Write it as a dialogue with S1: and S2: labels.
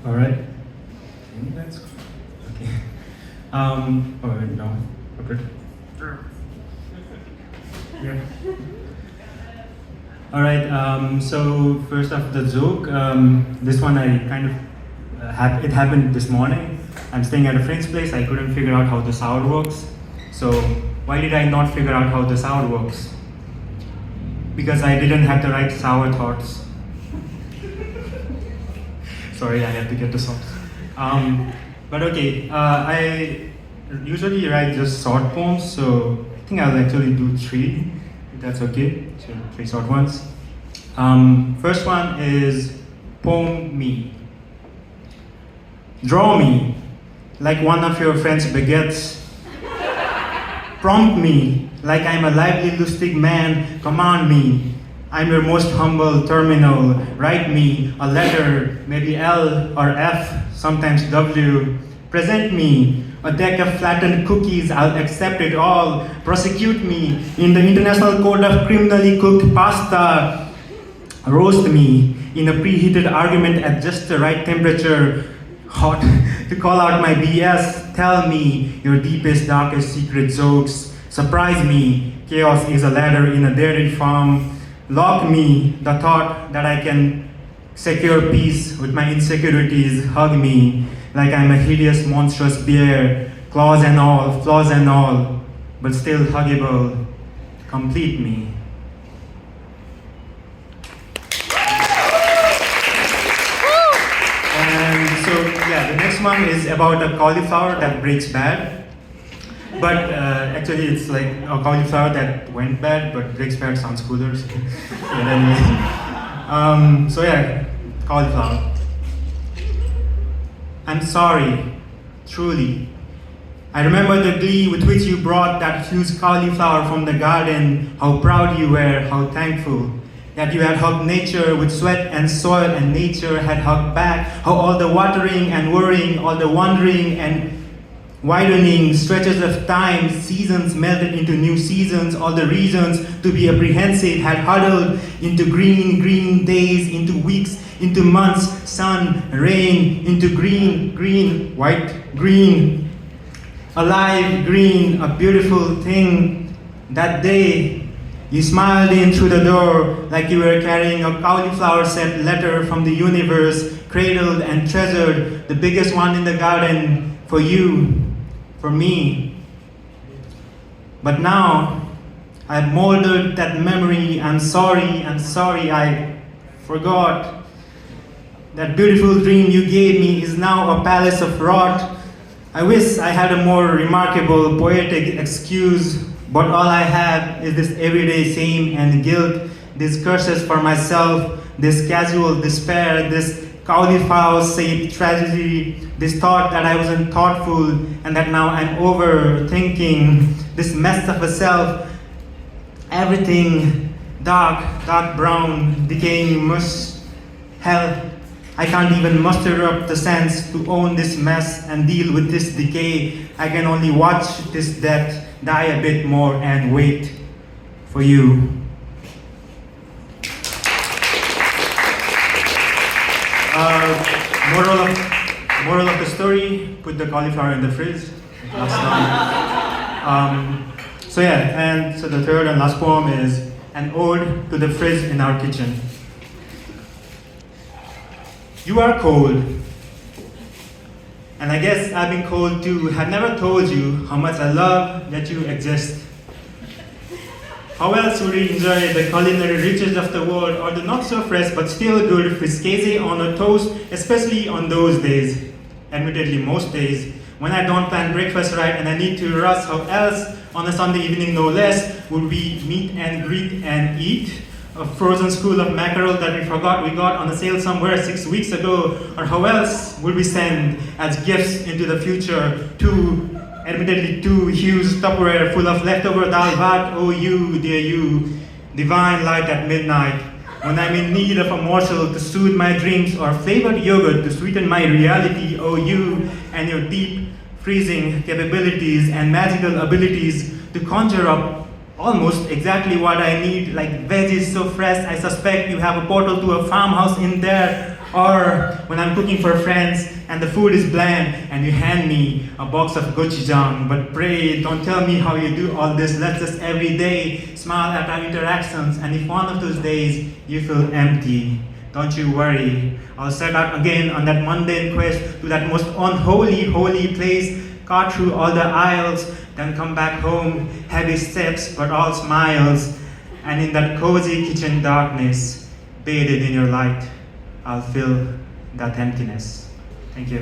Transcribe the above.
S1: All right. That's okay. Oh no. Okay. Yeah. All right. So first off, the joke. This one I kind of it happened this morning. I'm staying at a friend's place. I couldn't figure out how the shower works. So why did I not figure out how the shower works? Because I didn't have the right shower thoughts. Sorry, I have to get the socks. But okay, I usually write just short poems, so I think I'll actually do three, if that's okay. So three short ones. First one is poem me. Draw me like one of your friend's baguettes. Prompt me like I'm a lively, lustig man. Command me. I'm your most humble terminal. Write me a letter, maybe L or F, sometimes W. Present me a deck of flattened cookies. I'll accept it all. Prosecute me in the International Court of Criminally Cooked Pasta. Roast me in a preheated argument at just the right temperature. Hot to call out my BS. Tell me your deepest, darkest secret jokes. Surprise me. Chaos is a ladder in a dairy farm. Lock me, the thought that I can secure peace with my insecurities. Hug me like I'm a hideous, monstrous bear. Claws and all, flaws and all, but still huggable. Complete me. And so, yeah, the next one is about a cauliflower that breaks bad. But actually, it's like a cauliflower that went bad, but breaks bad sounds cooler. So, yeah, anyway. So yeah, cauliflower. I'm sorry, truly. I remember the glee with which you brought that huge cauliflower from the garden, how proud you were, how thankful. That you had hugged nature with sweat and soil, and nature had hugged back, how all the watering and worrying, all the wandering and widening stretches of time, seasons melted into new seasons, all the reasons to be apprehensive had huddled into green, green days, into weeks, into months, sun, rain, into green, green, white, green, alive, green, a beautiful thing. That day, you smiled in through the door like you were carrying a cauliflower-shaped letter from the universe, cradled and treasured, the biggest one in the garden, for you, for me. But now, I've molded that memory. I'm sorry, I forgot. That beautiful dream you gave me is now a palace of rot. I wish I had a more remarkable, poetic excuse, but all I have is this everyday shame and guilt, these curses for myself, this casual despair, this cauliflower-shaped tragedy, this thought that I wasn't thoughtful and that now I'm overthinking, this mess of a self, everything dark, dark brown, decaying mush. Hell, I can't even muster up the sense to own this mess and deal with this decay. I can only watch this death die a bit more and wait for you. Moral of the story, put the cauliflower in the fridge. So yeah, and so the third and last poem is an ode to the fridge in our kitchen. You are cold, and I guess I've been cold too. Have never told you how much I love that you exist. How else would we enjoy the culinary riches of the world, or the not so fresh but still good fricassee on a toast, especially on those days, admittedly most days, when I don't plan breakfast right and I need to rush? How else, on a Sunday evening no less, would we meet and greet and eat? A frozen school of mackerel that we forgot we got on a sale somewhere 6 weeks ago? Or how else would we send as gifts into the future admittedly two huge Tupperware full of leftover dal bhat? Oh you, dear you, divine light at midnight, when I'm in need of a morsel to soothe my dreams, or flavored yogurt to sweeten my reality. Oh you and your deep freezing capabilities and magical abilities to conjure up almost exactly what I need, like veggies so fresh, I suspect you have a portal to a farmhouse in there. Or when I'm cooking for friends and the food is bland and you hand me a box of gochujang. But pray, don't tell me how you do all this. Let's just every day smile at our interactions. And if one of those days you feel empty, don't you worry. I'll set out again on that mundane quest to that most unholy, holy place, cut through all the aisles, then come back home, heavy steps but all smiles. And in that cozy kitchen darkness, bathed in your light, I'll fill that emptiness. Thank you.